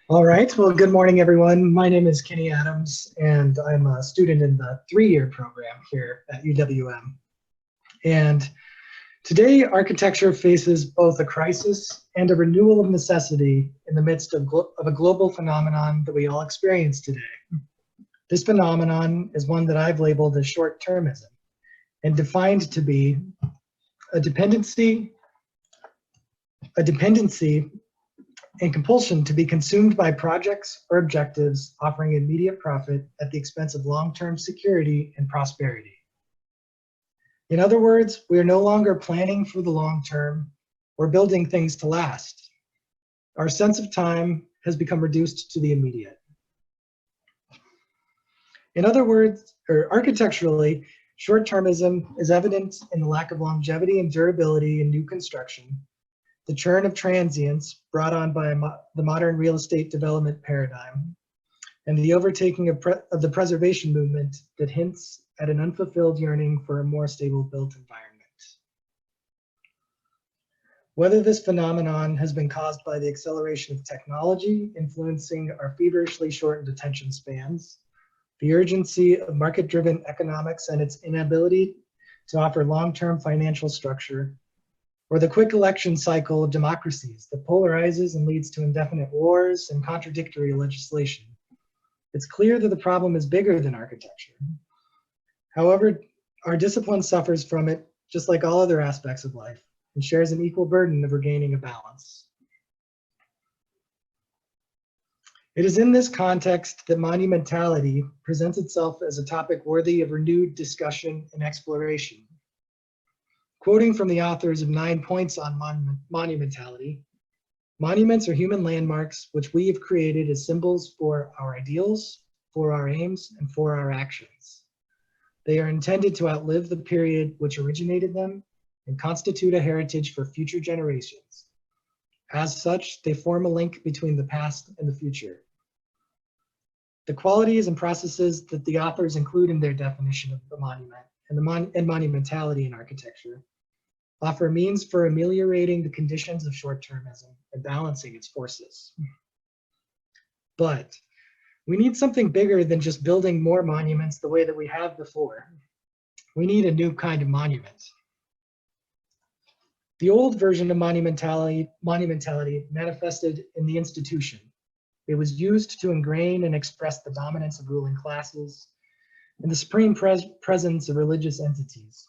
All right, well, good morning, everyone. My name is Kenny Adams, and I'm a student in the three-year program here at UWM. And today, architecture faces both a crisis and a renewal of necessity in the midst of a global phenomenon that we all experience today. This phenomenon is one that I've labeled as short-termism and defined to be a dependency and compulsion to be consumed by projects or objectives offering immediate profit at the expense of long-term security and prosperity. In other words, we are no longer planning for the long term or building things to last. Our sense of time has become reduced to the immediate. In other words, or architecturally, short-termism is evident in the lack of longevity and durability in new construction, the churn of transients brought on by the modern real estate development paradigm, and the overtaking of the preservation movement that hints at an unfulfilled yearning for a more stable built environment. Whether this phenomenon has been caused by the acceleration of technology influencing our feverishly shortened attention spans, the urgency of market-driven economics and its inability to offer long-term financial structure, or the quick election cycle of democracies that polarizes and leads to indefinite wars and contradictory legislation, it's clear that the problem is bigger than architecture. However, our discipline suffers from it just like all other aspects of life and shares an equal burden of regaining a balance. It is in this context that monumentality presents itself as a topic worthy of renewed discussion and exploration. Quoting from the authors of 9 Points on Monumentality, monuments are human landmarks which we have created as symbols for our ideals, for our aims, and for our actions. They are intended to outlive the period which originated them and constitute a heritage for future generations. As such, they form a link between the past and the future. The qualities and processes that the authors include in their definition of the monument and monumentality in architecture offer means for ameliorating the conditions of short-termism and balancing its forces. But we need something bigger than just building more monuments the way that we have before. We need a new kind of monument. The old version of monumentality manifested in the institution. It was used to ingrain and express the dominance of ruling classes and the supreme presence of religious entities.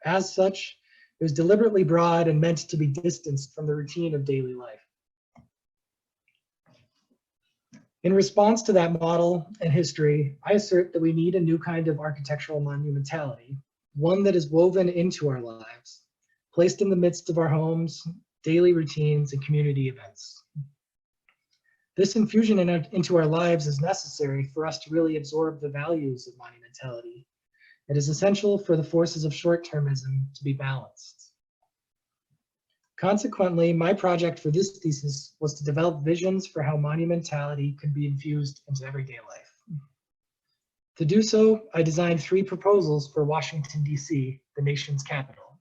As such, it was deliberately broad and meant to be distanced from the routine of daily life. In response to that model and history, I assert that we need a new kind of architectural monumentality, one that is woven into our lives, placed in the midst of our homes, daily routines, and community events. This infusion into our lives is necessary for us to really absorb the values of monumentality. It is essential for the forces of short-termism to be balanced. Consequently, my project for this thesis was to develop visions for how monumentality could be infused into everyday life. To do so, I designed 3 proposals for Washington, D.C., the nation's capital.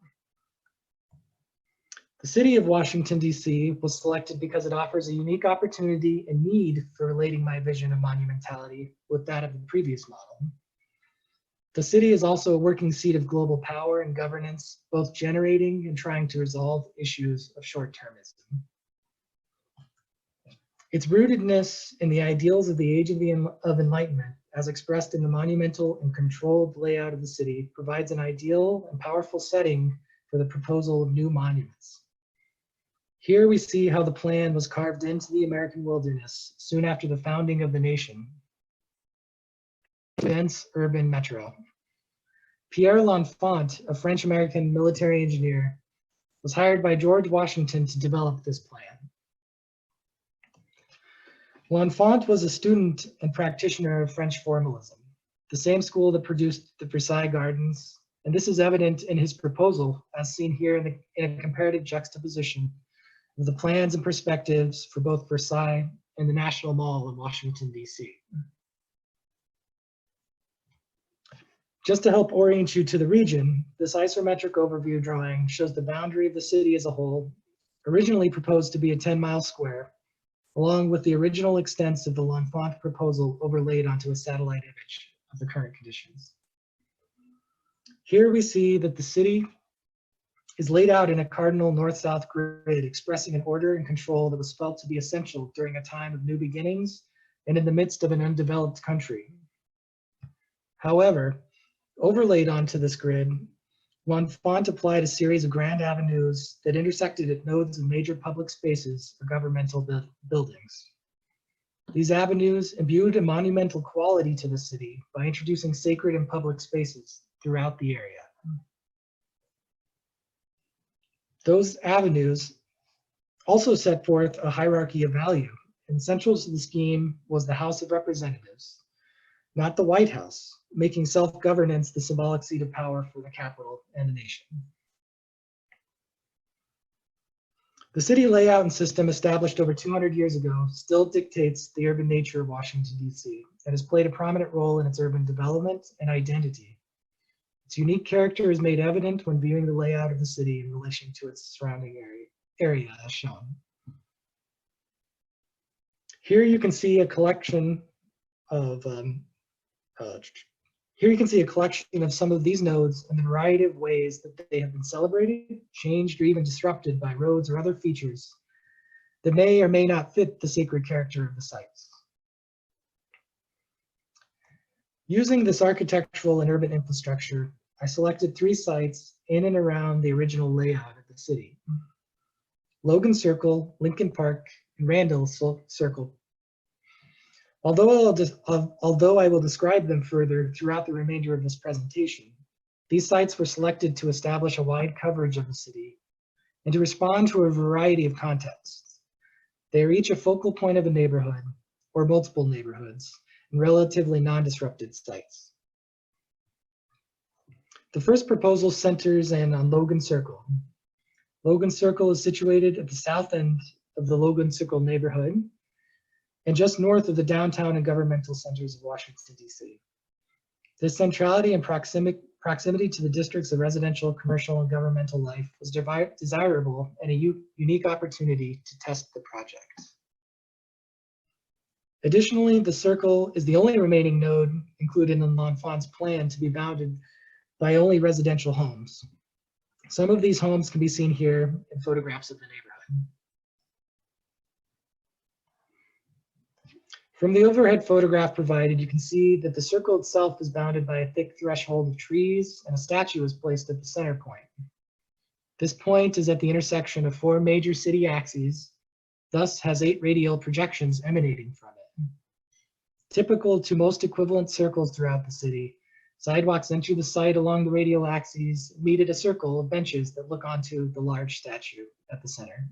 The city of Washington, D.C. was selected because it offers a unique opportunity and need for relating my vision of monumentality with that of the previous model. The city is also a working seat of global power and governance, both generating and trying to resolve issues of short-termism. Its rootedness in the ideals of the Age of Enlightenment, as expressed in the monumental and controlled layout of the city, provides an ideal and powerful setting for the proposal of new monuments. Here we see how the plan was carved into the American wilderness soon after the founding of the nation. Dense urban metro. Pierre L'Enfant, a French-American military engineer, was hired by George Washington to develop this plan. L'Enfant was a student and practitioner of French formalism, the same school that produced the Versailles Gardens, and this is evident in his proposal, as seen here in a comparative juxtaposition of the plans and perspectives for both Versailles and the National Mall in Washington, D.C. Just to help orient you to the region, this isometric overview drawing shows the boundary of the city as a whole, originally proposed to be a 10-mile square, along with the original extents of the L'Enfant proposal overlaid onto a satellite image of the current conditions. Here we see that the city is laid out in a cardinal north-south grid, expressing an order and control that was felt to be essential during a time of new beginnings and in the midst of an undeveloped country. However, overlaid onto this grid, L'Enfant applied a series of grand avenues that intersected at nodes of major public spaces or governmental buildings. These avenues imbued a monumental quality to the city by introducing sacred and public spaces throughout the area. Those avenues also set forth a hierarchy of value, and central to the scheme was the House of Representatives, not the White House, making self-governance the symbolic seat of power for the capital and the nation. The city layout and system established over 200 years ago still dictates the urban nature of Washington, D.C., and has played a prominent role in its urban development and identity. Its unique character is made evident when viewing the layout of the city in relation to its surrounding area as shown. Here you can see a collection of some of these nodes and the variety of ways that they have been celebrated, changed, or even disrupted by roads or other features that may or may not fit the sacred character of the sites. Using this architectural and urban infrastructure, I selected 3 sites in and around the original layout of the city: Logan Circle, Lincoln Park, and Randall Circle. Although I will describe them further throughout the remainder of this presentation, these sites were selected to establish a wide coverage of the city and to respond to a variety of contexts. They are each a focal point of a neighborhood or multiple neighborhoods and relatively non-disrupted sites. The first proposal centers in on Logan Circle. Logan Circle is situated at the south end of the Logan Circle neighborhood and just north of the downtown and governmental centers of Washington, D.C. This centrality and proximity to the districts of residential, commercial, and governmental life was desirable and a unique opportunity to test the project. Additionally, the circle is the only remaining node included in L'Enfant's plan to be bounded by only residential homes. Some of these homes can be seen here in photographs of the neighborhood. From the overhead photograph provided, you can see that the circle itself is bounded by a thick threshold of trees, and a statue is placed at the center point. This point is at the intersection of 4 major city axes, thus has 8 radial projections emanating from it. Typical to most equivalent circles throughout the city, sidewalks enter the site along the radial axes, meet at a circle of benches that look onto the large statue at the center.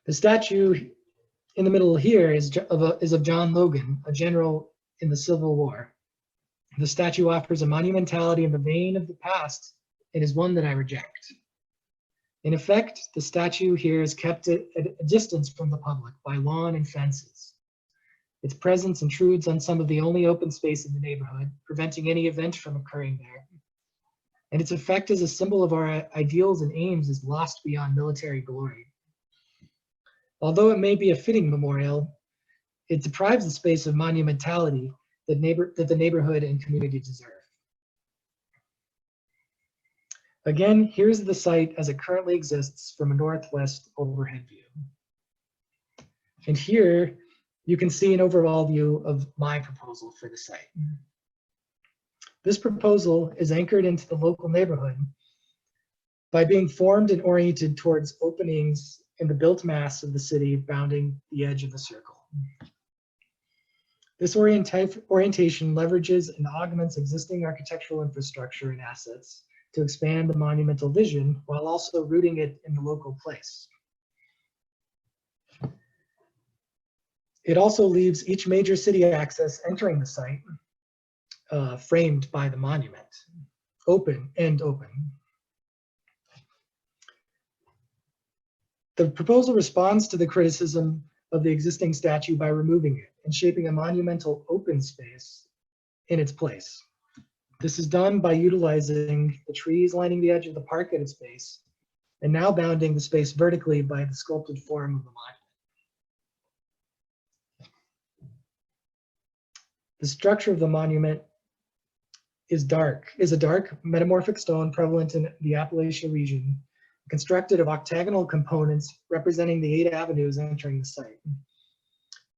The statue in the middle here is of John Logan, a general in the Civil War. The statue offers a monumentality in the vein of the past and is one that I reject. In effect, the statue here is kept at a distance from the public by lawn and fences. Its presence intrudes on some of the only open space in the neighborhood, preventing any event from occurring there. And its effect as a symbol of our ideals and aims is lost beyond military glory. Although it may be a fitting memorial, it deprives the space of monumentality that the neighborhood and community deserve. Again, here's the site as it currently exists from a northwest overhead view. And here, you can see an overall view of my proposal for the site. This proposal is anchored into the local neighborhood by being formed and oriented towards openings in the built mass of the city bounding the edge of the circle. This orientation leverages and augments existing architectural infrastructure and assets to expand the monumental vision while also rooting it in the local place. It also leaves each major city access entering the site framed by the monument, open. The proposal responds to the criticism of the existing statue by removing it and shaping a monumental open space in its place. This is done by utilizing the trees lining the edge of the park at its base, and now bounding the space vertically by the sculpted form of the monument. The structure of the monument is a dark metamorphic stone prevalent in the Appalachia region, constructed of octagonal components representing the 8 avenues entering the site.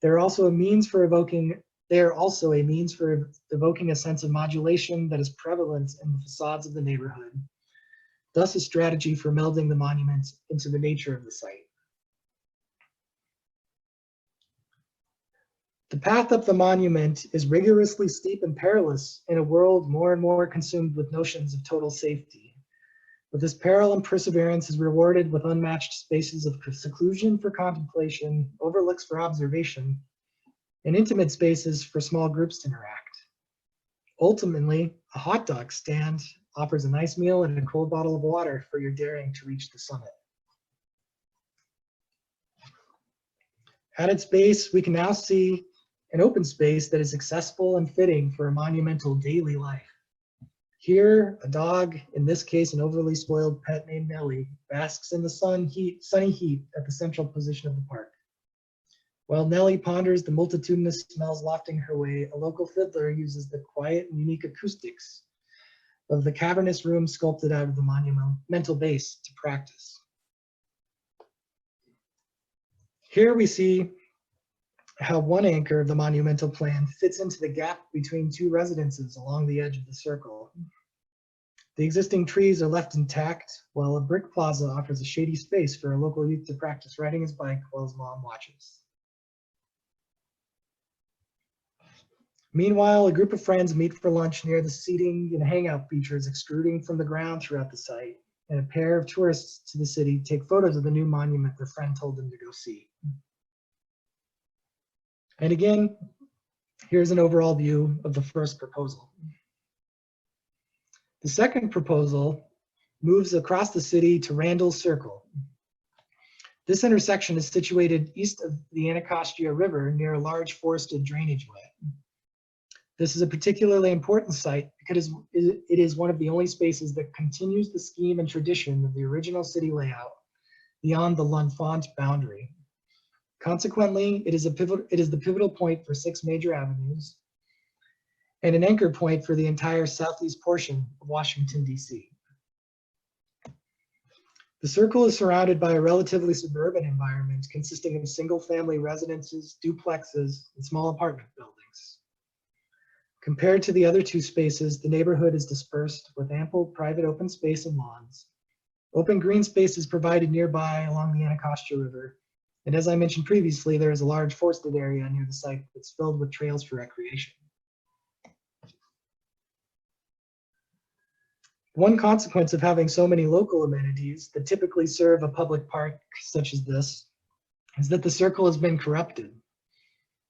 They are also a means for evoking a sense of modulation that is prevalent in the facades of the neighborhood, thus a strategy for melding the monument into the nature of the site. The path up the monument is rigorously steep and perilous in a world more and more consumed with notions of total safety. But this peril and perseverance is rewarded with unmatched spaces of seclusion for contemplation, overlooks for observation, and intimate spaces for small groups to interact. Ultimately, a hot dog stand offers a nice meal and a cold bottle of water for your daring to reach the summit. At its base, we can now see an open space that is accessible and fitting for a monumental daily life. Here, a dog, in this case an overly spoiled pet named Nellie, basks in the sunny heat at the central position of the park. While Nellie ponders the multitudinous smells wafting her way, a local fiddler uses the quiet and unique acoustics of the cavernous room sculpted out of the monumental base to practice. Here we see how one anchor of the monumental plan fits into the gap between 2 residences along the edge of the circle. The existing trees are left intact, while a brick plaza offers a shady space for a local youth to practice riding his bike while his mom watches. Meanwhile, a group of friends meet for lunch near the seating and hangout features extruding from the ground throughout the site, and a pair of tourists to the city take photos of the new monument their friend told them to go see. And again, here's an overall view of the first proposal. The second proposal moves across the city to Randall Circle. This intersection is situated east of the Anacostia River near a large forested drainage way. This is a particularly important site because it is one of the only spaces that continues the scheme and tradition of the original city layout beyond the L'Enfant boundary. Consequently, it is the pivotal point for 6 major avenues and an anchor point for the entire southeast portion of Washington, D.C. The circle is surrounded by a relatively suburban environment consisting of single-family residences, duplexes, and small apartment buildings. Compared to the other 2 spaces, the neighborhood is dispersed with ample private open space and lawns. Open green space is provided nearby along the Anacostia River. And as I mentioned previously, there is a large forested area near the site that's filled with trails for recreation. One consequence of having so many local amenities that typically serve a public park such as this is that the circle has been corrupted.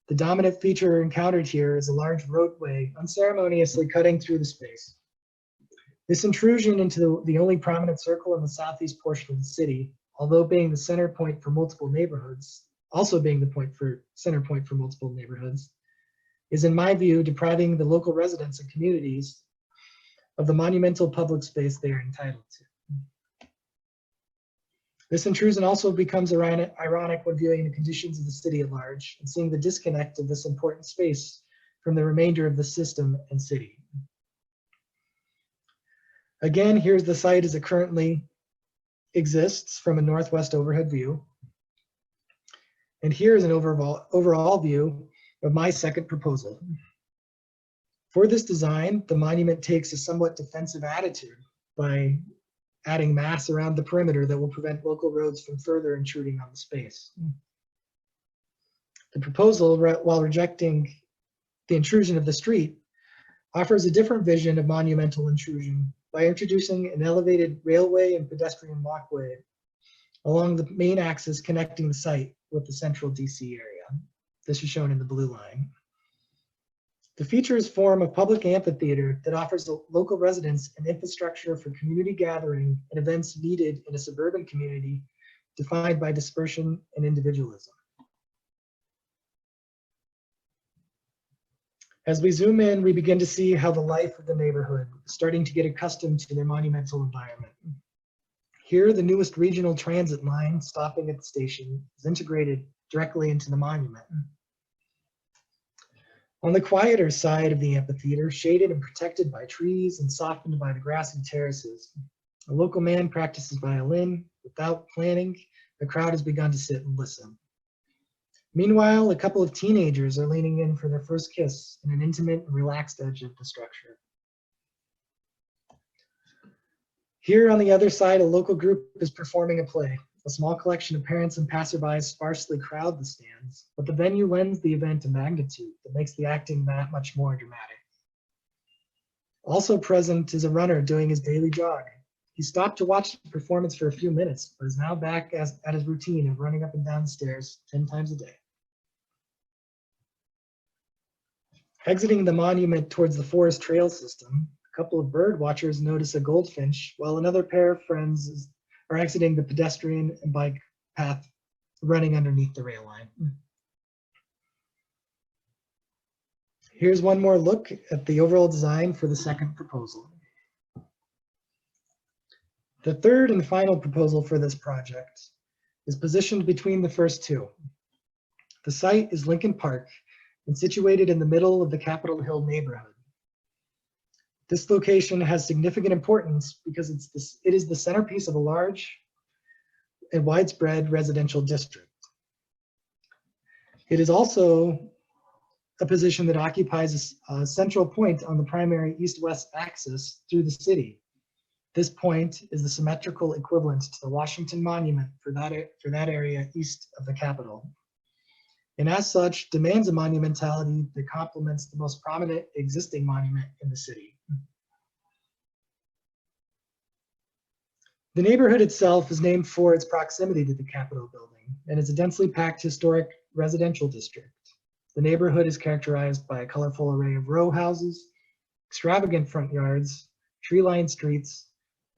The dominant feature encountered here is a large roadway unceremoniously cutting through the space. This intrusion into the only prominent circle in the southeast portion of the city, although being the center point for multiple neighborhoods, is in my view depriving the local residents and communities of the monumental public space they are entitled to. This intrusion also becomes ironic when viewing the conditions of the city at large and seeing the disconnect of this important space from the remainder of the system and city. Again, here's the site as it currently exists from a northwest overhead view. And here's an overall view of my second proposal. For this design, the monument takes a somewhat defensive attitude by adding mass around the perimeter that will prevent local roads from further intruding on the space. The proposal, while rejecting the intrusion of the street, offers a different vision of monumental intrusion by introducing an elevated railway and pedestrian walkway along the main axis connecting the site with the central DC area. This is shown in the blue line. The features form a public amphitheater that offers local residents an infrastructure for community gathering and events needed in a suburban community defined by dispersion and individualism. As we zoom in, we begin to see how the life of the neighborhood is starting to get accustomed to their monumental environment. Here, the newest regional transit line stopping at the station is integrated directly into the monument. On the quieter side of the amphitheater, shaded and protected by trees and softened by the grassy terraces, a local man practices violin. Without planning, the crowd has begun to sit and listen. Meanwhile, a couple of teenagers are leaning in for their first kiss in an intimate and relaxed edge of the structure. Here on the other side, a local group is performing a play. A small collection of parents and passersby sparsely crowd the stands, but the venue lends the event a magnitude that makes the acting that much more dramatic. Also present is a runner doing his daily jog. He stopped to watch the performance for a few minutes, but is now back at his routine of running up and down the stairs 10 times a day. Exiting the monument towards the forest trail system, a couple of bird watchers notice a goldfinch, while another pair of friends are exiting the pedestrian and bike path running underneath the rail line. Here's one more look at the overall design for the second proposal. The third and final proposal for this project is positioned between the first two. The site is Lincoln Park and situated in the middle of the Capitol Hill neighborhood. This location has significant importance because it is the centerpiece of a large and widespread residential district. It is also a position that occupies a central point on the primary east-west axis through the city. This point is the symmetrical equivalent to the Washington Monument for that area east of the Capitol. And as such, demands a monumentality that complements the most prominent existing monument in the city. The neighborhood itself is named for its proximity to the Capitol building and is a densely packed historic residential district. The neighborhood is characterized by a colorful array of row houses, extravagant front yards, tree-lined streets,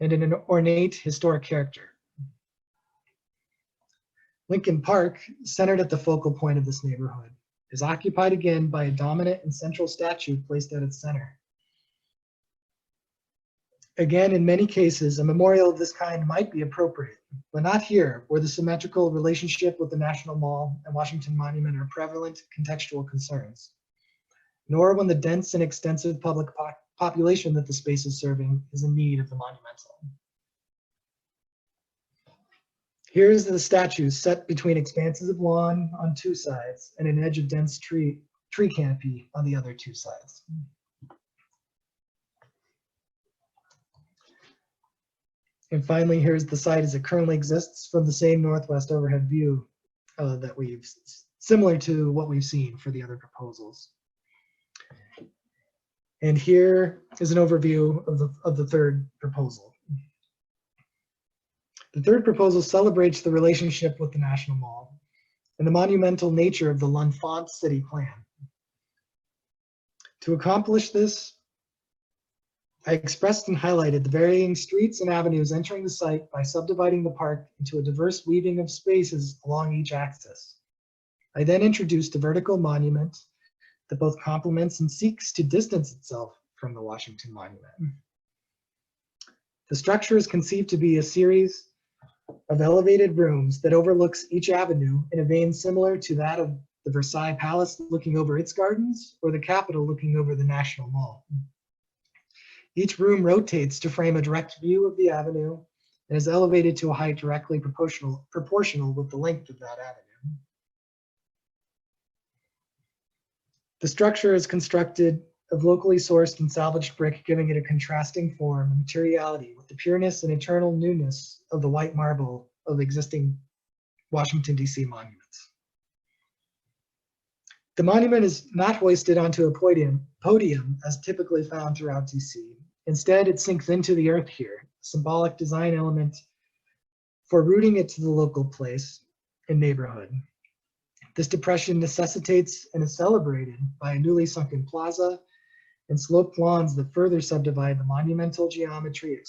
and an ornate historic character. Lincoln Park, centered at the focal point of this neighborhood, is occupied again by a dominant and central statue placed at its center. Again, in many cases, a memorial of this kind might be appropriate, but not here, where the symmetrical relationship with the National Mall and Washington Monument are prevalent contextual concerns, nor when the dense and extensive public population that the space is serving is in need of the monumental. Here's the statue set between expanses of lawn on two sides and an edge of dense tree canopy on the other two sides. And finally, here's the site as it currently exists from the same northwest overhead view similar to what we've seen for the other proposals. And here is an overview of the third proposal. The third proposal celebrates the relationship with the National Mall and the monumental nature of the L'Enfant City Plan. To accomplish this, I expressed and highlighted the varying streets and avenues entering the site by subdividing the park into a diverse weaving of spaces along each axis. I then introduced a vertical monument that both complements and seeks to distance itself from the Washington Monument. The structure is conceived to be a series of elevated rooms that overlooks each avenue in a vein similar to that of the Versailles Palace looking over its gardens or the Capitol looking over the National Mall. Each room rotates to frame a direct view of the avenue and is elevated to a height directly proportional with the length of that avenue. The structure is constructed of locally sourced and salvaged brick, giving it a contrasting form and materiality with the pureness and eternal newness of the white marble of existing Washington, D.C. monuments. The monument is not hoisted onto a podium as typically found throughout D.C. Instead, it sinks into the earth here, a symbolic design element for rooting it to the local place and neighborhood. This depression necessitates and is celebrated by a newly sunken plaza and sloped lawns that further subdivide the monumental geometry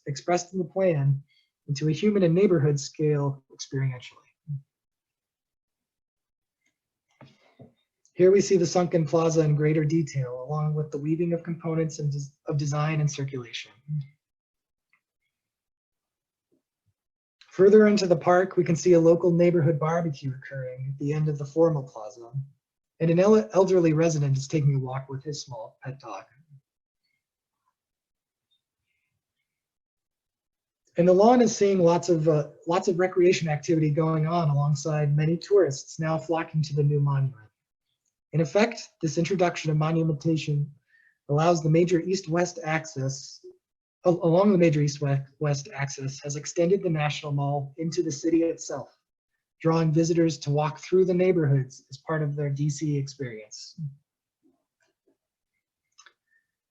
expressed in the plan into a human and neighborhood scale experientially. Here we see the sunken plaza in greater detail, along with the weaving of components of design and circulation. Further into the park, we can see a local neighborhood barbecue occurring at the end of the formal plaza, and an elderly resident is taking a walk with his small pet dog. And the lawn is seeing lots of recreation activity going on alongside many tourists now flocking to the new monument. In effect, this introduction of monumentation allows the major east-west axis, along the major east-west axis, has extended the National Mall into the city itself, drawing visitors to walk through the neighborhoods as part of their DC experience.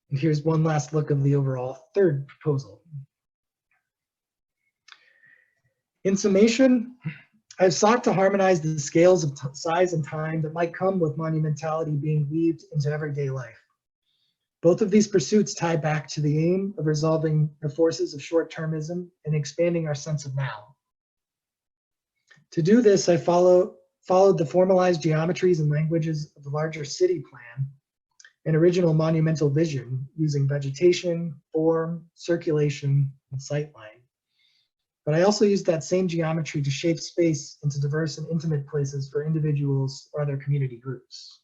And here's one last look of the overall third proposal. In summation, I've sought to harmonize the scales of size and time that might come with monumentality being weaved into everyday life. Both of these pursuits tie back to the aim of resolving the forces of short-termism and expanding our sense of now. To do this, I followed the formalized geometries and languages of the larger city plan and original monumental vision using vegetation, form, circulation, and sightline. But I also used that same geometry to shape space into diverse and intimate places for individuals or other community groups.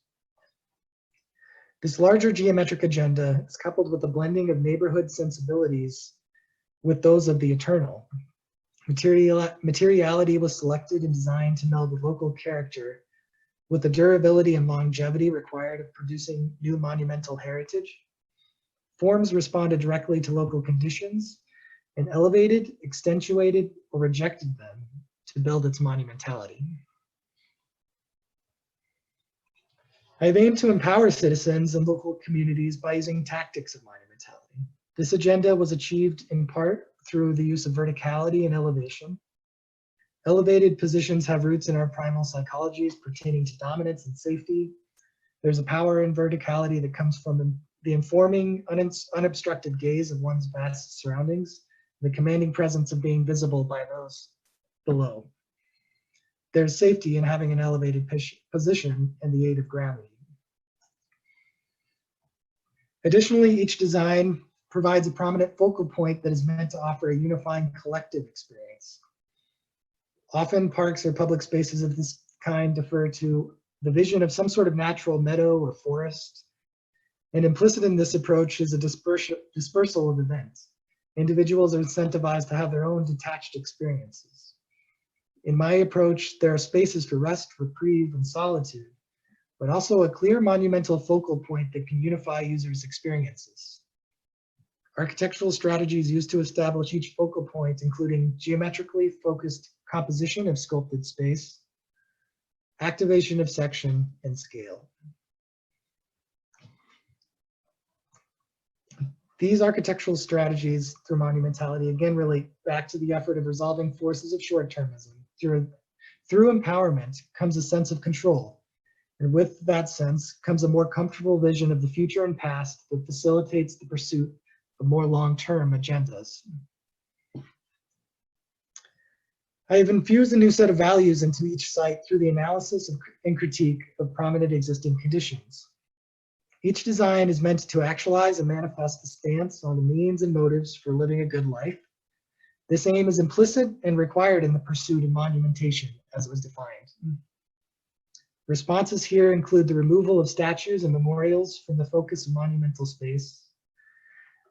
This larger geometric agenda is coupled with a blending of neighborhood sensibilities with those of the eternal. Materiality was selected and designed to meld the local character with the durability and longevity required of producing new monumental heritage. Forms responded directly to local conditions and elevated, accentuated, or rejected them to build its monumentality. I have aimed to empower citizens and local communities by using tactics of monumentality. This agenda was achieved in part through the use of verticality and elevation. Elevated positions have roots in our primal psychologies pertaining to dominance and safety. There's a power in verticality that comes from the informing, unobstructed gaze of one's vast surroundings, the commanding presence of being visible by those below. There's safety in having an elevated position and the aid of gravity. Additionally, each design provides a prominent focal point that is meant to offer a unifying collective experience. Often parks or public spaces of this kind defer to the vision of some sort of natural meadow or forest. And implicit in this approach is a dispersal of events. Individuals are incentivized to have their own detached experiences. In my approach, there are spaces for rest, reprieve, and solitude, but also a clear monumental focal point that can unify users' experiences. Architectural strategies used to establish each focal point, including geometrically focused composition of sculpted space, activation of section, and scale. These architectural strategies through monumentality again relate back to the effort of resolving forces of short-termism. Through empowerment comes a sense of control, and with that sense comes a more comfortable vision of the future and past that facilitates the pursuit of more long-term agendas. I have infused a new set of values into each site through the analysis and critique of prominent existing conditions. Each design is meant to actualize and manifest the stance on the means and motives for living a good life. This aim is implicit and required in the pursuit of monumentation as it was defined. Responses here include the removal of statues and memorials from the focus of monumental space.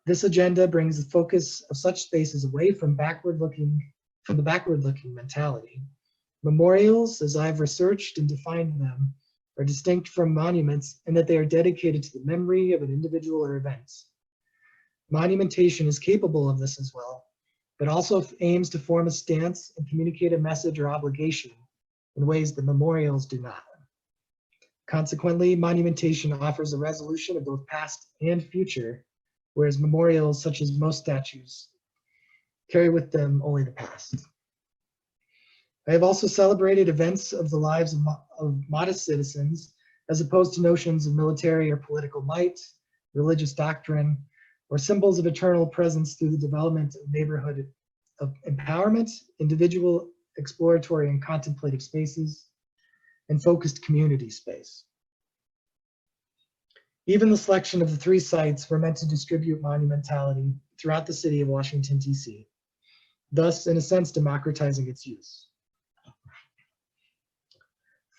This agenda brings the focus of such spaces away from the backward-looking mentality. Memorials, as I've researched and defined them, are distinct from monuments in that they are dedicated to the memory of an individual or event. Monumentation is capable of this as well, but also aims to form a stance and communicate a message or obligation in ways that memorials do not. Consequently, monumentation offers a resolution of both past and future, whereas memorials, such as most statues, carry with them only the past. I have also celebrated events of the lives of modest citizens, as opposed to notions of military or political might, religious doctrine, or symbols of eternal presence through the development of neighborhood of empowerment, individual exploratory and contemplative spaces, and focused community space. Even the selection of the 3 sites were meant to distribute monumentality throughout the city of Washington, D.C. thus, in a sense, democratizing its use.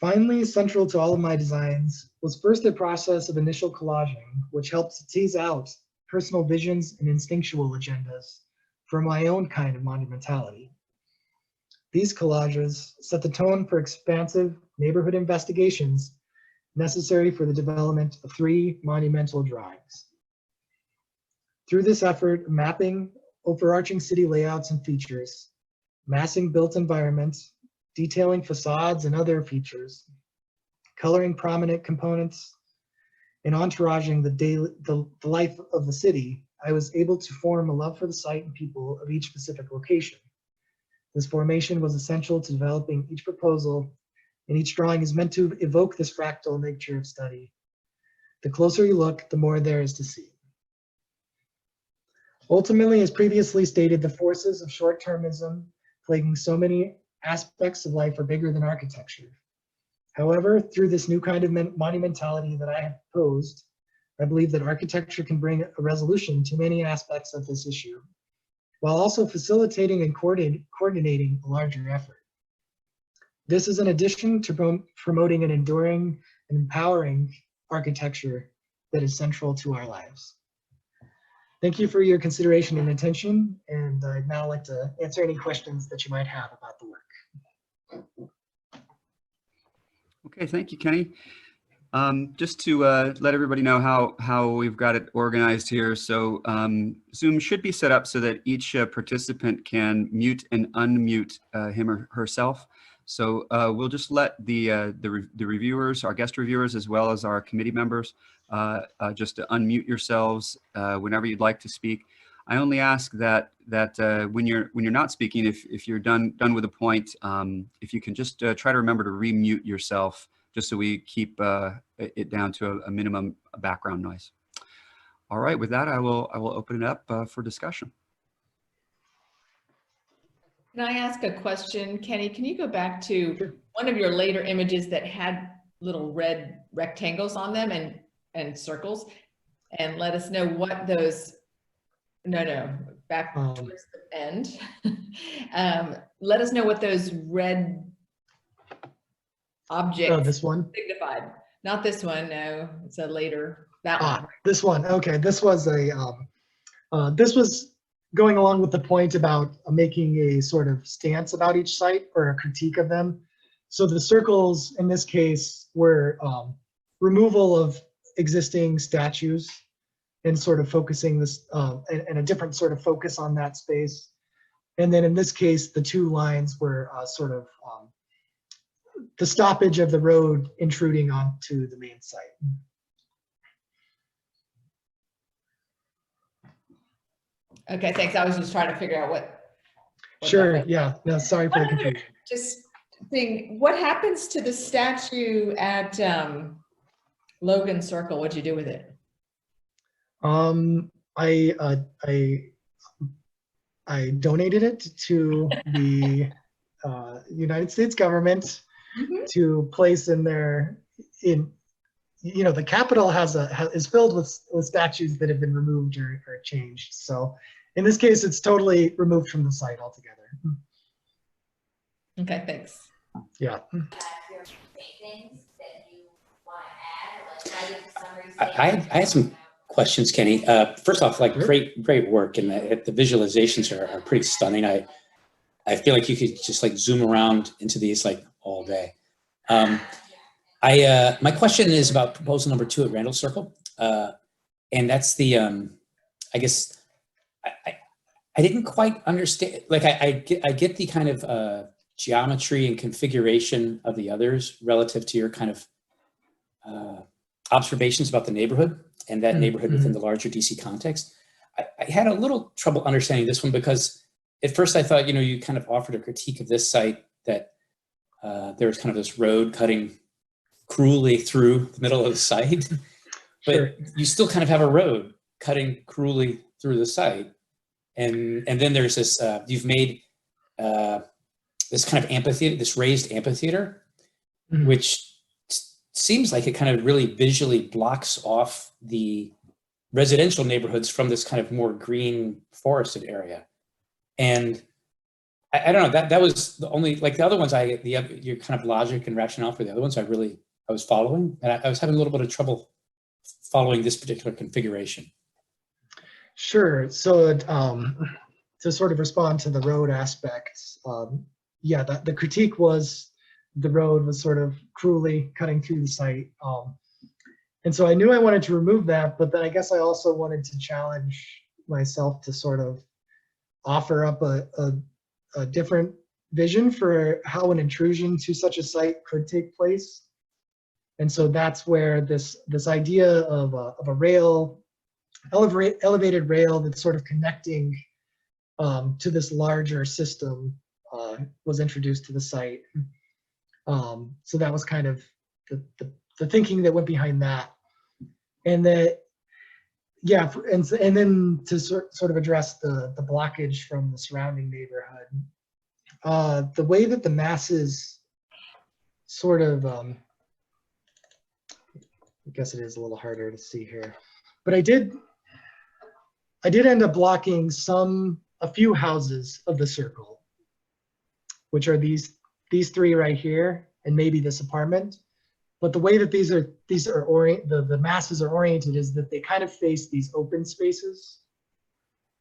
Finally, central to all of my designs was first a process of initial collaging, which helped to tease out personal visions and instinctual agendas for my own kind of monumentality. These collages set the tone for expansive neighborhood investigations necessary for the development of 3 monumental drawings. Through this effort, mapping overarching city layouts and features, massing built environments, detailing facades and other features, coloring prominent components, and entouraging the life of the city, I was able to form a love for the site and people of each specific location. This formation was essential to developing each proposal, and each drawing is meant to evoke this fractal nature of study. The closer you look, the more there is to see. Ultimately, as previously stated, the forces of short-termism plaguing so many aspects of life are bigger than architecture. However, through this new kind of monumentality that I have proposed, I believe that architecture can bring a resolution to many aspects of this issue, while also facilitating and coordinating a larger effort. This is in addition to promoting an enduring and empowering architecture that is central to our lives. Thank you for your consideration and attention, and I'd now like to answer any questions that you might have about the work. Okay, thank you, Kenny. Just to let everybody know how we've got it organized here. So Zoom should be set up so that each participant can mute and unmute him or herself. So we'll just let the reviewers, our guest reviewers, as well as our committee members, just to unmute yourselves whenever you'd like to speak. I only ask that when you're not speaking, if you're done with a point, if you can just try to remember to remute yourself, just so we keep it down to a minimum background noise. All right, with that, I will open it up for discussion. Can I ask a question, Kenny? Can you go back to one of your later images that had little red rectangles on them and circles, and let us know what those, back towards the end. Let us know what those red objects this one signified. Not this one, no, it's a later, that one. This one, okay. This was this was going along with the point about making a sort of stance about each site or a critique of them. So the circles in this case were removal of existing statues and sort of focusing this and a different sort of focus on that space. And then in this case, the 2 lines were sort of the stoppage of the road intruding onto the main site. Okay, thanks. I was just trying to figure out what Sure, yeah. No, sorry for the confusion. Just think, what happens to the statue at Logan Circle? What'd you do with it? I donated it to the United States government to place in their, the Capitol is filled with statues that have been removed or changed. So in this case, it's totally removed from the site altogether. Okay, thanks. Yeah. I had some questions, Kenny. First off, like great work, and the visualizations are pretty stunning. I feel like you could just like zoom around into these like all day. My question is about proposal number 2 at Randall Circle, and that's the I guess I didn't quite understand. Like I get the kind of geometry and configuration of the others relative to your kind of observations about the neighborhood and that neighborhood within the larger DC context. I had a little trouble understanding this one because at first I thought, you kind of offered a critique of this site that there was kind of this road cutting cruelly through the middle of the site, but you still kind of have a road cutting cruelly through the site. And then there's this, you've made this kind of amphitheater, this raised amphitheater, which seems like it kind of really visually blocks off the residential neighborhoods from this kind of more green forested area. And I don't know, that was the only, like the other ones, your kind of logic and rationale for the other ones, I was following, and I was having a little bit of trouble following this particular configuration. Sure. So to sort of respond to the road aspects, yeah, the critique was the road was sort of cruelly cutting through the site. And so I knew I wanted to remove that, but then I guess I also wanted to challenge myself to sort of offer up a different vision for how an intrusion to such a site could take place. And so that's where this idea of a rail, elevated rail that's sort of connecting to this larger system was introduced to the site. So that was kind of the thinking that went behind that. And that, yeah, and then to sort of address the blockage from the surrounding neighborhood, the way that the masses sort of, I guess it is a little harder to see here, but I did end up blocking a few houses of the circle, which are these three right here, and maybe this apartment. But the way that the masses are oriented is that they kind of face these open spaces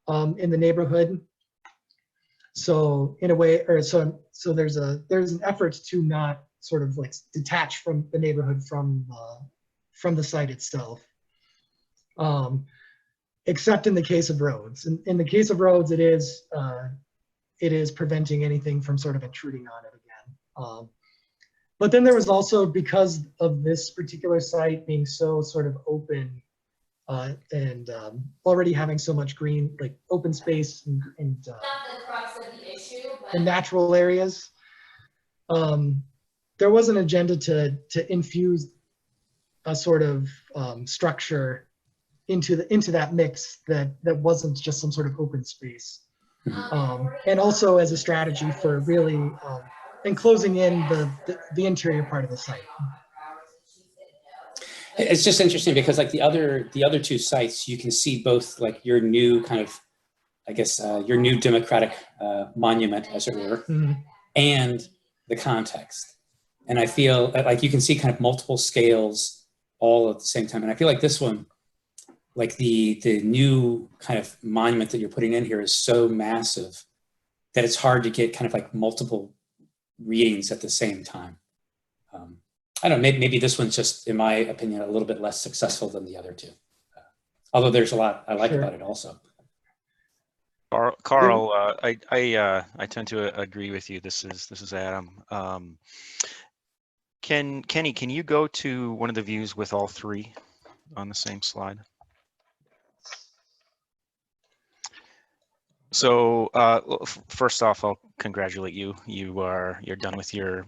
in the neighborhood. So in a way, or so there's an effort to not sort of like detach from the neighborhood from the site itself. Except in the case of roads. In the case of roads, it is preventing anything from sort of intruding on it again. But then there was also, because of this particular site being so sort of open and already having so much green, like open space and Not the crux of the issue, but natural areas, there was an agenda to infuse a sort of structure into that mix that wasn't just some sort of open space, and also as a strategy for really enclosing in the interior part of the site. It's just interesting because like the other two sites, you can see both like your new kind of, I guess, your new democratic monument, as it were, and the context. And I feel like you can see kind of multiple scales all at the same time. And I feel like this one, like the new kind of monument that you're putting in here is so massive that it's hard to get kind of like multiple readings at the same time. I don't know, maybe this one's just, in my opinion, a little bit less successful than the other two. Although there's a lot I like about it also. Karl, I tend to agree with you. This is Adam. Kenny, can you go to one of the views with all three on the same slide? So first off, I'll congratulate you. You're done with your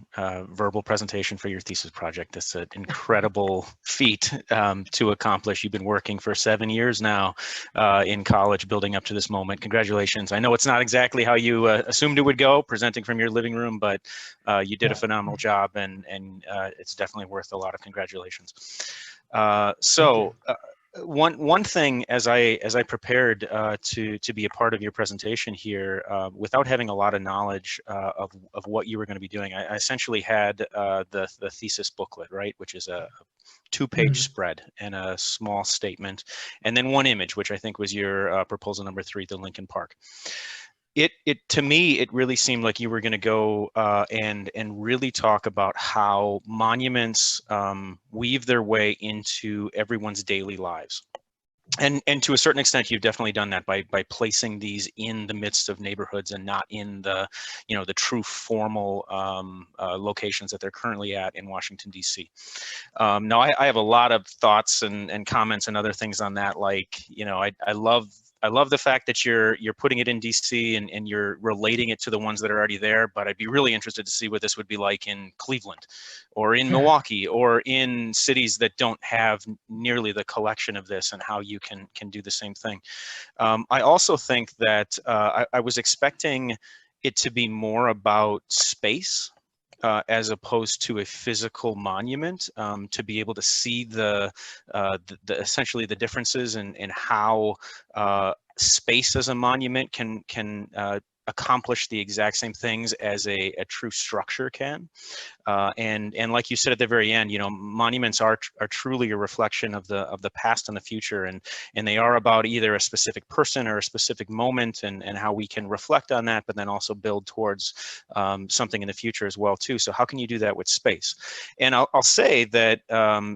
verbal presentation for your thesis project. That's an incredible feat to accomplish. You've been working for 7 years now in college, building up to this moment. Congratulations. I know it's not exactly how you assumed it would go, presenting from your living room, but you did a phenomenal job, and it's definitely worth a lot of congratulations. One thing, as I prepared to be a part of your presentation here, without having a lot of knowledge of what you were going to be doing, I essentially had the thesis booklet, right, which is a 2-page spread and a small statement, and then one image, which I think was your proposal number 3, the Lincoln Park. To me, it really seemed like you were going to go and really talk about how monuments weave their way into everyone's daily lives. And to a certain extent, you've definitely done that by placing these in the midst of neighborhoods and not in the true formal locations that they're currently at in Washington, D.C. Now, I have a lot of thoughts and comments and other things on that. Like, I love the fact that you're putting it in DC and you're relating it to the ones that are already there, but I'd be really interested to see what this would be like in Cleveland or in Milwaukee or in cities that don't have nearly the collection of this, and how you can do the same thing. I also think that I was expecting it to be more about space as opposed to a physical monument, to be able to see the essentially the differences in how space as a monument can accomplish the exact same things as a true structure can. And like you said at the very end, you know, monuments are truly a reflection of the past and the future, and they are about either a specific person or a specific moment, and how we can reflect on that, but then also build towards something in the future as well too. So how can you do that with space? And I'll say that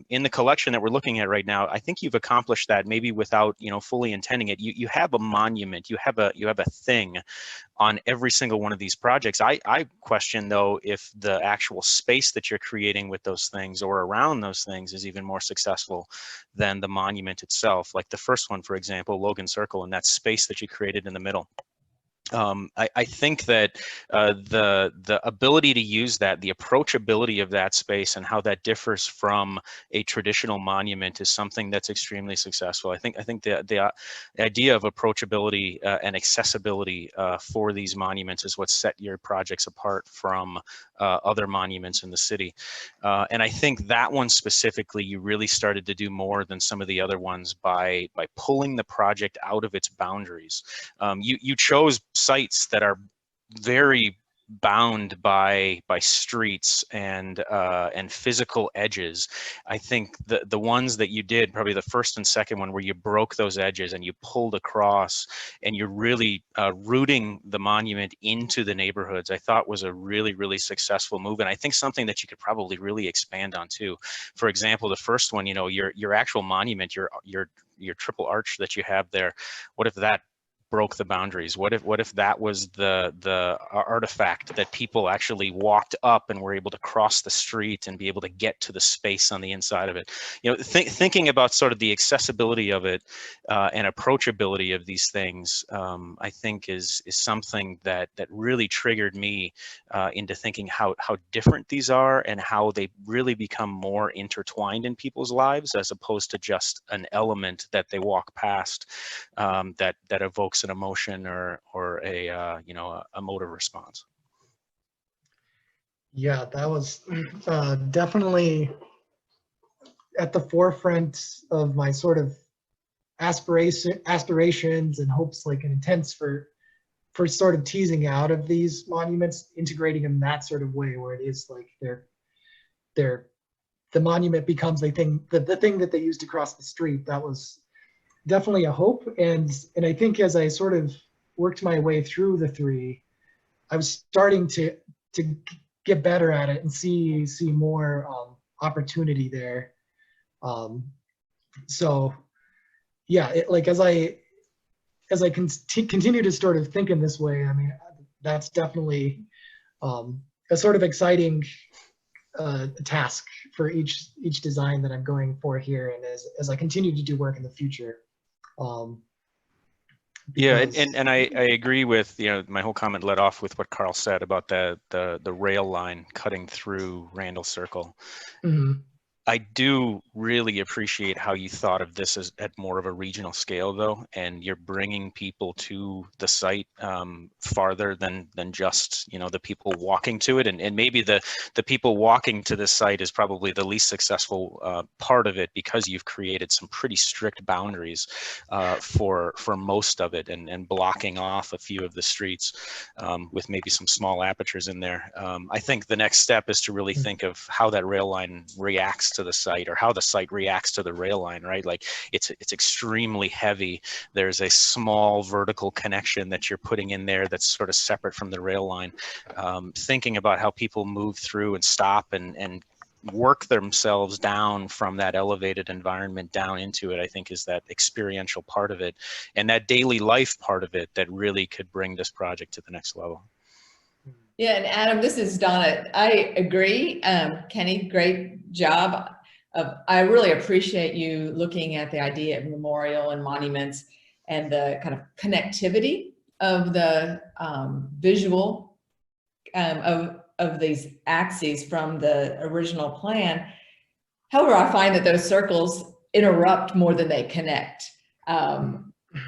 in the collection that we're looking at right now, I think you've accomplished that maybe without, you know, fully intending it. You have a monument, you have a thing on every single one of these projects. I question though if the actual space that you're creating with those things or around those things is even more successful than the monument itself. Like the first one, for example, Logan Circle, and that space that you created in the middle. I think that the ability to use that, the approachability of that space and how that differs from a traditional monument is something that's extremely successful. I think the idea of approachability and accessibility for these monuments is what set your projects apart from other monuments in the city. And I think that one specifically, you really started to do more than some of the other ones by pulling the project out of its boundaries. You chose sites that are very bound by streets and physical edges. I think the ones that you did, probably the first and second one, where you broke those edges and you pulled across and you're really rooting the monument into the neighborhoods, I thought was a really, really successful move. And I think something that you could probably really expand on too. For example, the first one, you know, your actual monument, your triple arch that you have there, what if that broke the boundaries? What if that was the artifact that people actually walked up and were able to cross the street and be able to get to the space on the inside of it? You know, thinking about sort of the accessibility of it and approachability of these things, I think is something that really triggered me into thinking how different these are and how they really become more intertwined in people's lives, as opposed to just an element that they walk past that evokes an emotion or a you know, a motor response. Yeah, that was definitely at the forefront of my sort of aspirations and hopes, like an intents for sort of teasing out of these monuments, integrating them that sort of way, where it is like the monument becomes a thing, the thing that they used to cross the street. That was definitely a hope. And I think as I sort of worked my way through the three, I was starting to get better at it and see more opportunity there. So yeah, like as I continue to sort of think in this way, I mean, that's definitely a sort of exciting task for each design that I'm going for here, and as I continue to do work in the future. Yeah, and I agree with, you know, my whole comment led off with what Karl said about the rail line cutting through Randall Circle. Mm-hmm. I do really appreciate how you thought of this as at more of a regional scale, though, and you're bringing people to the site farther than just, you know, the people walking to it, and maybe the people walking to this site is probably the least successful part of it, because you've created some pretty strict boundaries for most of it, and blocking off a few of the streets with maybe some small apertures in there. I think the next step is to really think of how that rail line reacts to the site, or how the site reacts to the rail line, right? Like it's extremely heavy. There's a small vertical connection that you're putting in there that's sort of separate from the rail line. Thinking about how people move through and stop and work themselves down from that elevated environment down into it, I think is that experiential part of it, and that daily life part of it that really could bring this project to the next level. Yeah, and Adam, this is Donna. I agree. Kenny, great job. I really appreciate you looking at the idea of memorial and monuments and the kind of connectivity of the visual of these axes from the original plan. However, I find that those circles interrupt more than they connect, you know,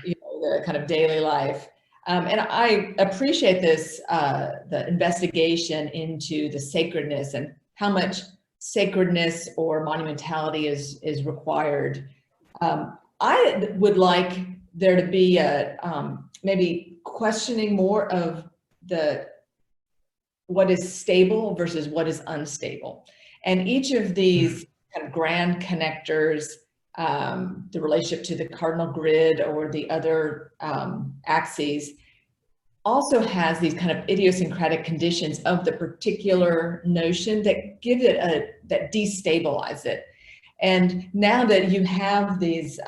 the kind of daily life. And I appreciate this, the investigation into the sacredness and how much sacredness or monumentality is required. I would like there to be a maybe questioning more of what is stable versus what is unstable. And each of these kind of grand connectors, the relationship to the cardinal grid or the other axes, also has these kind of idiosyncratic conditions of the particular notion that give it that destabilize it. And now that you have these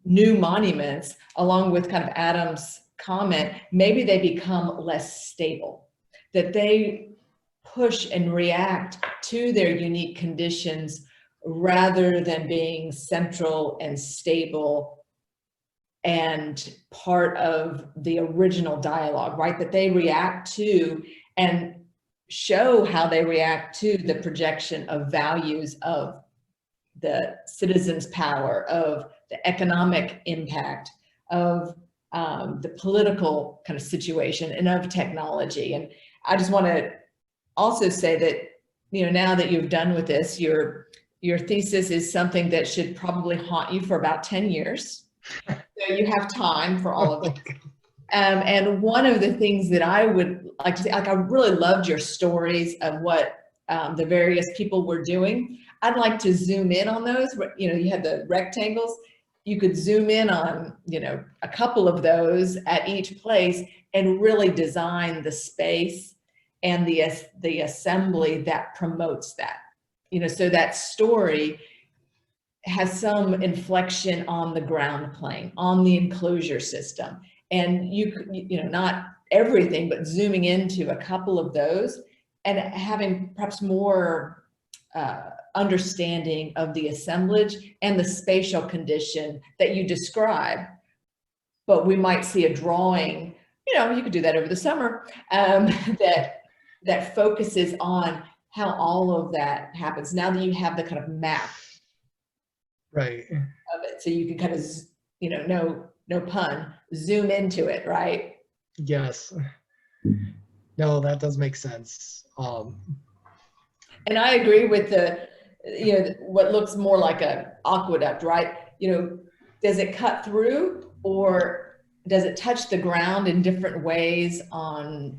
new monuments, along with kind of Adam's comment, maybe they become less stable, that they push and react to their unique conditions rather than being central and stable and part of the original dialogue, right? That they react to and show how they react to the projection of values of the citizens' power, of the economic impact, of the political kind of situation, and of technology. And I just want to also say that, you know, now that you're done with this, your thesis is something that should probably haunt you for about 10 years. So you have time for all of it. And one of the things that I would like to say, like, I really loved your stories of what the various people were doing. I'd like to zoom in on those. You know, you had the rectangles. You could zoom in on, you know, a couple of those at each place and really design the space and the assembly that promotes that. You know, so that story has some inflection on the ground plane, on the enclosure system. And you know, not everything, but zooming into a couple of those and having perhaps more understanding of the assemblage and the spatial condition that you describe. But we might see a drawing, you know, you could do that over the summer, that focuses on how all of that happens. Now that you have the kind of map Right. of it, so you can kind of, you know, no pun, zoom into it, right? Yes. No, that does make sense. And I agree with the, you know, what looks more like a aqueduct, right? You know, does it cut through, or does it touch the ground in different ways on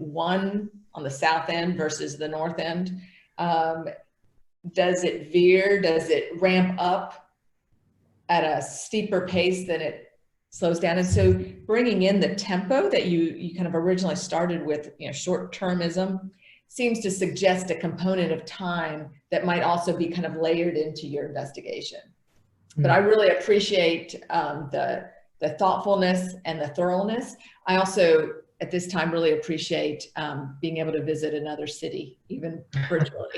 the south end versus the north end? Does it veer? Does it ramp up at a steeper pace than it slows down? And so bringing in the tempo that you kind of originally started with, you know, short-termism, seems to suggest a component of time that might also be kind of layered into your investigation. But I really appreciate the thoughtfulness and the thoroughness. I also, at this time, really appreciate being able to visit another city, even virtually.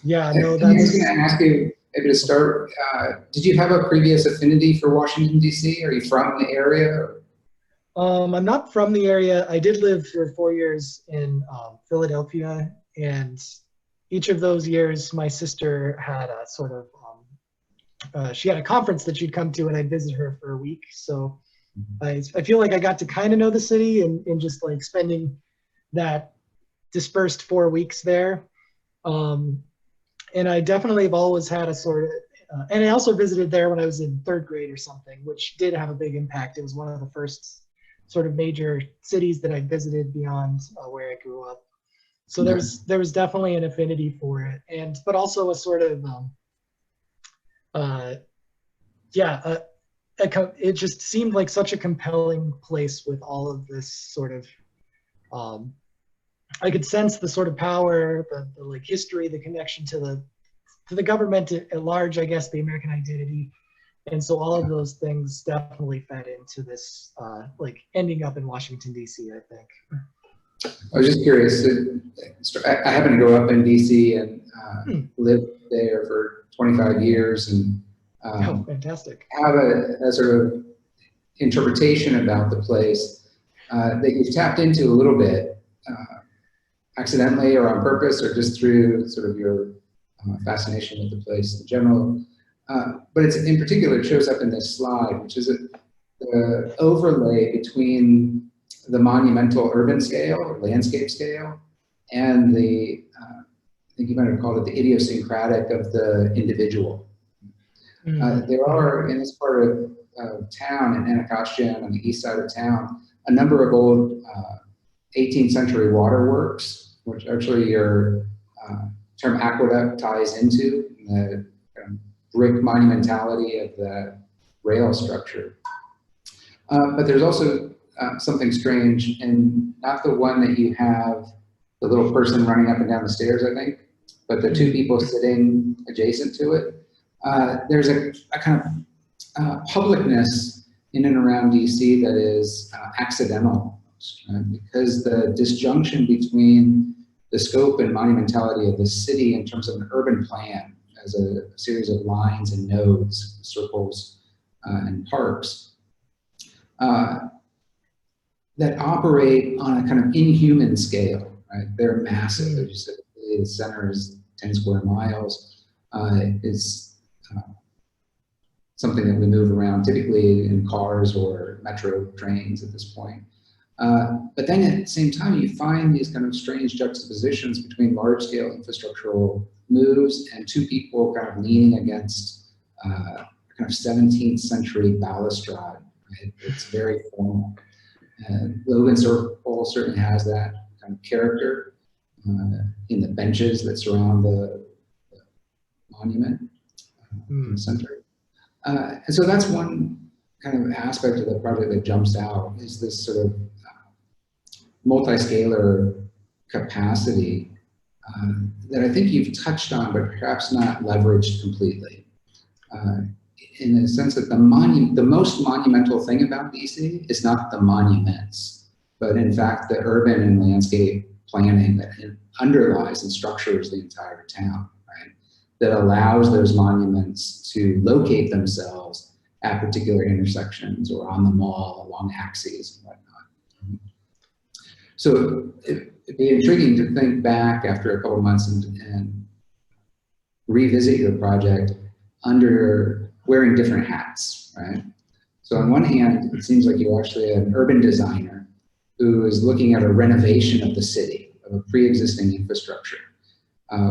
Yeah, no, I was going that's, to ask you, maybe to start, did you have a previous affinity for Washington, D.C.? Are you from the area? I'm not from the area. I did live for 4 years in Philadelphia, and each of those years, my sister had a sort of, she had a conference that she'd come to, and I'd visit her for a week. So I feel like I got to kind of know the city and just like spending that dispersed 4 weeks there. And I definitely have always had a sort of, and I also visited there when I was in 3rd grade or something, which did have a big impact. It was one of the first sort of major cities that I visited beyond where I grew up. So there was definitely an affinity for it, but also a sort of, it just seemed like such a compelling place with all of this sort of, I could sense the sort of power, the like history, the connection to the government at large, I guess, the American identity. And so all of those things definitely fed into this, like ending up in Washington, D.C., I think. I was just curious. I happen to grow up in D.C. and lived there for 25 years and Oh, fantastic. have a sort of interpretation about the place that you've tapped into a little bit, accidentally or on purpose, or just through sort of your fascination with the place in general. But it's in particular, it shows up in this slide, which is the overlay between the monumental urban scale or landscape scale and the, I think you might have called it the idiosyncratic of the individual. There are, in this part of of town in Anacostia on the east side of town, a number of old 18th century waterworks, which actually your term aqueduct ties into, the brick monumentality of the rail structure. But there's also something strange, and not the one that you have the little person running up and down the stairs, I think, but the two people sitting adjacent to it. There's a kind of publicness in and around DC that is accidental, right? Because the disjunction between the scope and monumentality of the city in terms of an urban plan as a series of lines and nodes, circles, and parks that operate on a kind of inhuman scale, right? They're massive. As you said, the center is 10 square miles. Is something that we move around typically in cars or metro trains at this point. But then at the same time, you find these kind of strange juxtapositions between large scale infrastructural moves and two people kind of leaning against kind of 17th century balustrade. Right? It's very formal. Logan Circle certainly has that kind of character in the benches that surround the monument in the center. And so that's one kind of aspect of the project that jumps out, is this sort of multi-scalar capacity that I think you've touched on, but perhaps not leveraged completely. In the sense that the most monumental thing about DC is not the monuments, but in fact the urban and landscape planning that underlies and structures the entire town, right? That allows those monuments to locate themselves at particular intersections or on the mall along axes and whatnot. So it'd be intriguing to think back after a couple of months and revisit your project under wearing different hats, right? So on one hand, it seems like you're actually an urban designer who is looking at a renovation of the city, of a pre-existing infrastructure,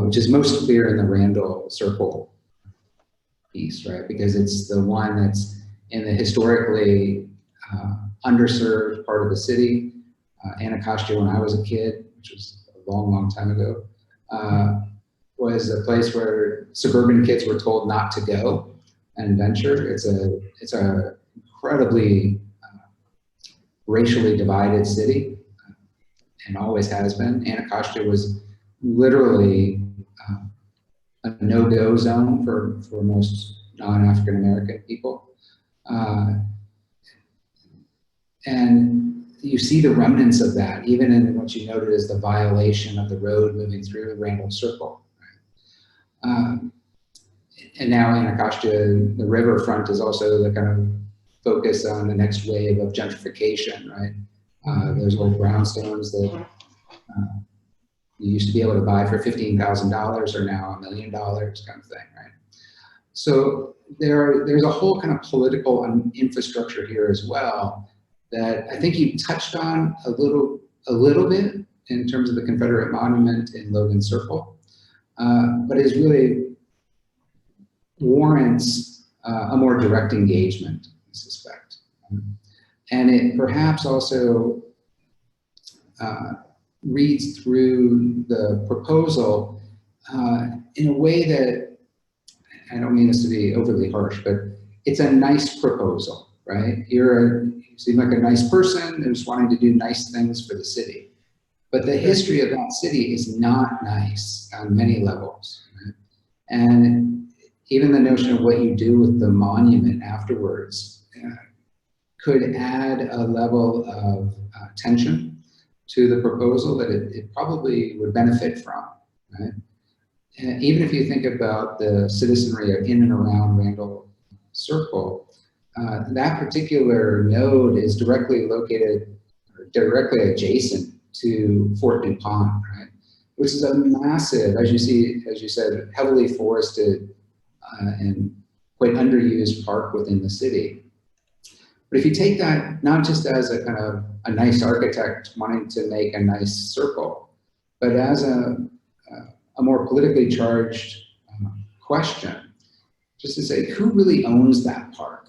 which is most clear in the Randall Circle piece, right? Because it's the one that's in the historically underserved part of the city. Anacostia, when I was a kid, which was a long, long time ago, was a place where suburban kids were told not to go and venture. It's a incredibly racially divided city, and always has been. Anacostia was literally a no-go zone for most non-African American people. And you see the remnants of that, even in what you noted as the violation of the road moving through Randall Circle. And now Anacostia, the riverfront, is also the kind of focus on the next wave of gentrification, right? Those old brownstones that you used to be able to buy for $15,000 are now $1 million kind of thing, right? So there's a whole kind of political infrastructure here as well that I think you touched on a little bit in terms of the Confederate monument in Logan Circle, but is really warrants a more direct engagement, I suspect. And it perhaps also reads through the proposal in a way that, I don't mean this to be overly harsh, but it's a nice proposal, right? You seem like a nice person who's wanting to do nice things for the city. But the history of that city is not nice on many levels, right? And even the notion of what you do with the monument afterwards could add a level of tension to the proposal that it probably would benefit from, right? And even if you think about the citizenry in and around Randall Circle, that particular node is directly located, or directly adjacent to Fort DuPont, right? Which is a massive, as you said, heavily forested and quite underused park within the city. But if you take that not just as a kind of a nice architect wanting to make a nice circle, but as a more politically charged question, just to say, who really owns that park?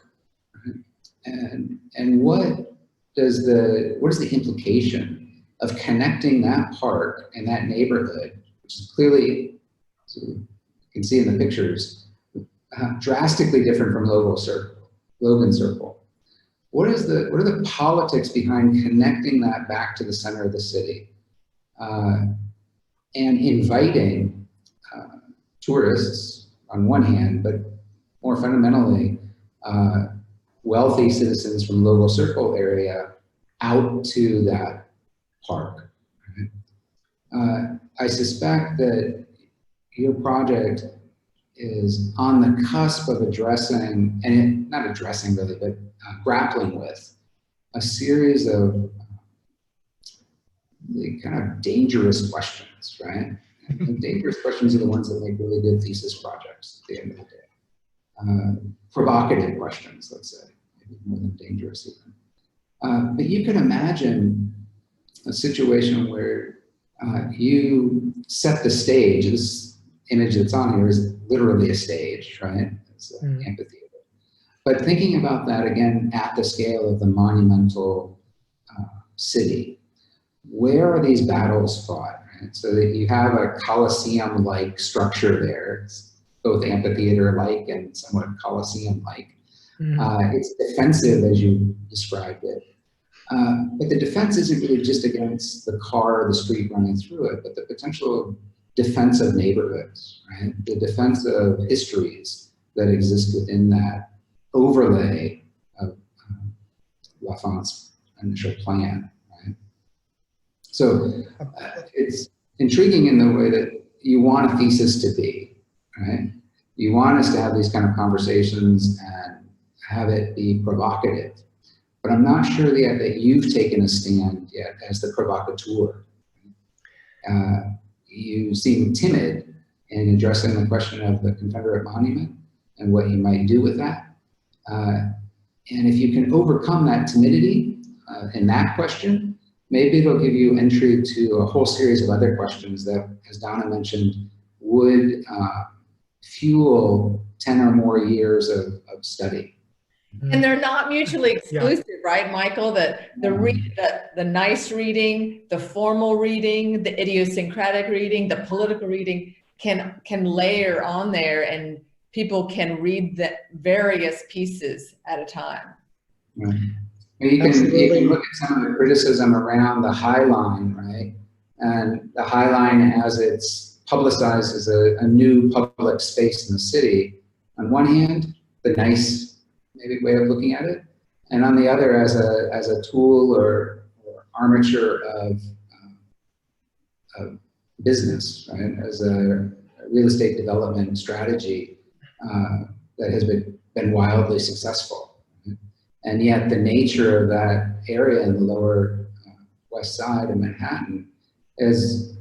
Right? and what is the implication of connecting that park and that neighborhood, which is clearly, so you can see in the pictures, drastically different from Logan Circle. What are the politics behind connecting that back to the center of the city and inviting tourists on one hand, but more fundamentally, wealthy citizens from Logan Circle area out to that park? Right? I suspect that your project is on the cusp of addressing, and not addressing really, but grappling with a series of the kind of dangerous questions, right? And dangerous questions are the ones that make really good thesis projects at the end of the day. Provocative questions, let's say, maybe more than dangerous even. But you can imagine a situation where you set the stage. This image that's on here is literally a stage, right? It's an amphitheater. But thinking about that again at the scale of the monumental city, where are these battles fought? Right? So that you have a Colosseum-like structure there. It's both amphitheater-like and somewhat Colosseum-like. It's defensive, as you described it. But the defense isn't really just against the car or the street running through it, but the potential defense of neighborhoods, right? The defense of histories that exist within that overlay of L'Enfant's initial plan, right? So it's intriguing in the way that you want a thesis to be, right? You want us to have these kind of conversations and have it be provocative. But I'm not sure yet that you've taken a stand yet as the provocateur. You seem timid in addressing the question of the Confederate monument and what you might do with that. And if you can overcome that timidity in that question, maybe it'll give you entry to a whole series of other questions that, as Donna mentioned, would fuel 10 or more years of study. And they're not mutually exclusive, right, Michael? The nice reading, the formal reading, the idiosyncratic reading, the political reading can layer on there, and people can read the various pieces at a time. Right. You can look at some of the criticism around the High Line, right? And the High Line, as it's publicized as a new public space in the city, on one hand, the nice maybe way of looking at it, and on the other as a tool or armature of business, right? As a real estate development strategy that has been wildly successful. Right? And yet the nature of that area in the lower west side of Manhattan has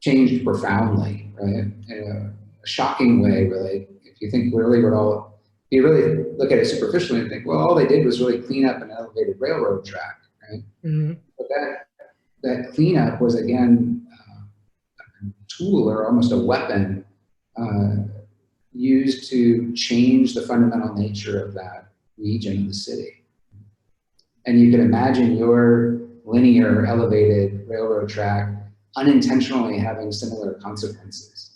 changed profoundly, right? In a shocking way, really. If you think really you really look at it superficially and think, well, all they did was really clean up an elevated railroad track, right? But that cleanup was, again, a tool or almost a weapon used to change the fundamental nature of that region of the city. And you can imagine your linear elevated railroad track unintentionally having similar consequences.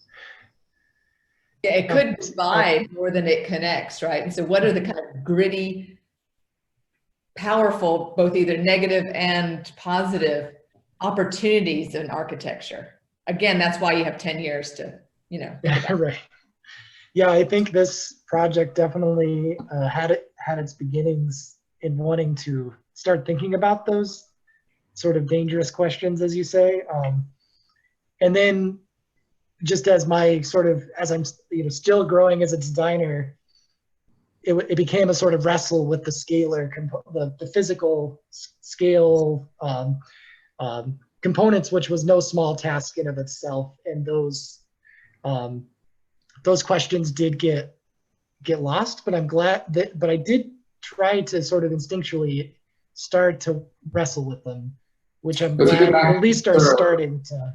Yeah, it could divide more than it connects, right? And so what are the kind of gritty, powerful, both either negative and positive opportunities in architecture? Again, that's why you have 10 years to, Right. Yeah, I think this project definitely had its beginnings in wanting to start thinking about those sort of dangerous questions, as you say. And then just as I'm still growing as a designer, it became a sort of wrestle with the scalar, the physical scale components, which was no small task in of itself. And those questions did get lost, but I'm glad but I did try to sort of instinctually start to wrestle with them, which I'm glad at least are starting to.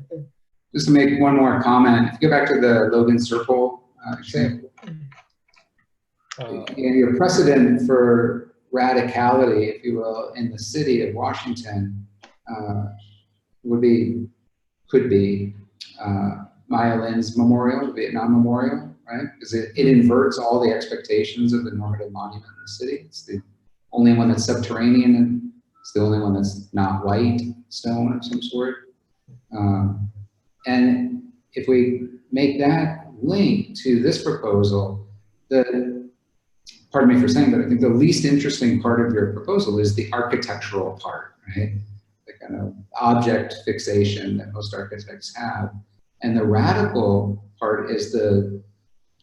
Just to make one more comment, if you go back to the Logan Circle example, your precedent for radicality, if you will, in the city of Washington could be Maya Lin's memorial, the Vietnam Memorial, right? Because it inverts all the expectations of the normative monument in the city. It's the only one that's subterranean, and it's the only one that's not white stone of some sort. And if we make that link to this proposal, pardon me for saying, but I think the least interesting part of your proposal is the architectural part, right? The kind of object fixation that most architects have. And the radical part is the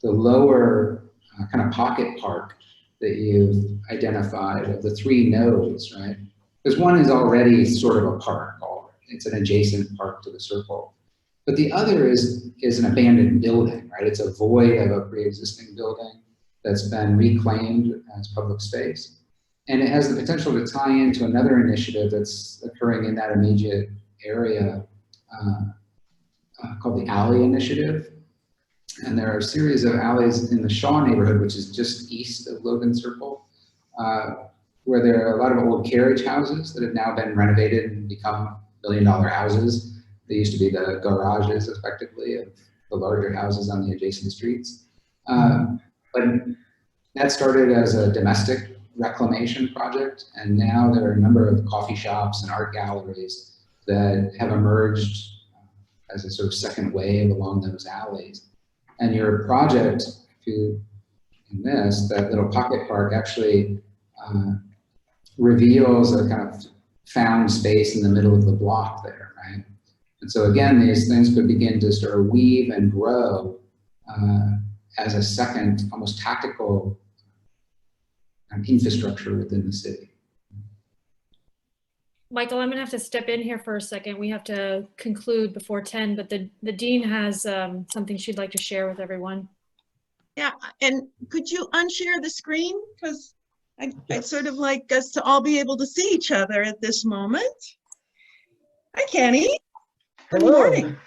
lower kind of pocket park that you've identified of the 3 nodes, right? Because one is already sort of a park, it's an adjacent park to the circle. But the other is an abandoned building, right? It's a void of a pre-existing building that's been reclaimed as public space. And it has the potential to tie into another initiative that's occurring in that immediate area called the Alley Initiative. And there are a series of alleys in the Shaw neighborhood, which is just east of Logan Circle, where there are a lot of old carriage houses that have now been renovated and become $1 million houses. They used to be the garages, effectively, of the larger houses on the adjacent streets. But that started as a domestic reclamation project, and now there are a number of coffee shops and art galleries that have emerged as a sort of second wave along those alleys. And your project, in this, that little pocket park, actually reveals a kind of found space in the middle of the block there, right? And so again, these things could begin to sort of weave and grow as a second, almost tactical infrastructure within the city. Michael, I'm gonna have to step in here for a second. We have to conclude before 10, but the dean has something she'd like to share with everyone. Yeah, and could you unshare the screen? Because I'd sort of like us to all be able to see each other at this moment. Hi, Kenny. Good Hello. morning.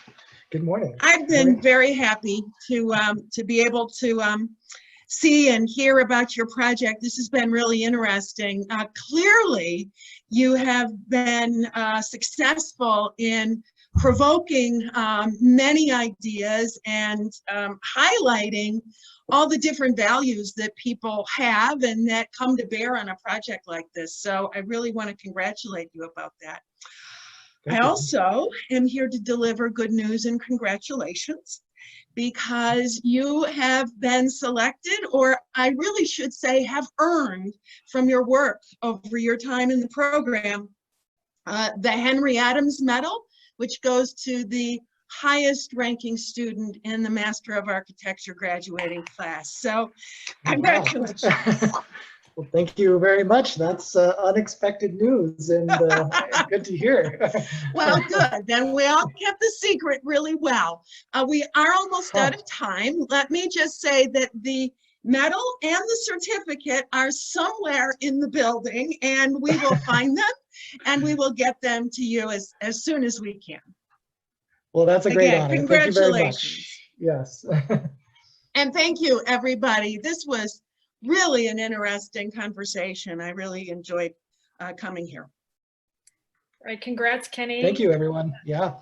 Good morning. I've been very happy to be able to see and hear about your project. This has been really interesting. Clearly, you have been successful in provoking many ideas and highlighting all the different values that people have and that come to bear on a project like this. So I really want to congratulate you about that. I also am here to deliver good news and congratulations, because you have been selected, or I really should say have earned from your work over your time in the program, the Henry Adams Medal, which goes to the highest ranking student in the Master of Architecture graduating class. So congratulations. Well, thank you very much. That's unexpected news and good to hear. Well, good. Then we all kept the secret really well. We are almost out of time. Let me just say that the medal and the certificate are somewhere in the building, and we will find them and we will get them to you as soon as we can. Well, that's a great Again, honor. Thank you very congratulations. much. Yes. And thank you, everybody. This was really an interesting conversation. I really enjoyed coming here. All right, congrats, Kenny. Thank you, everyone. Yeah.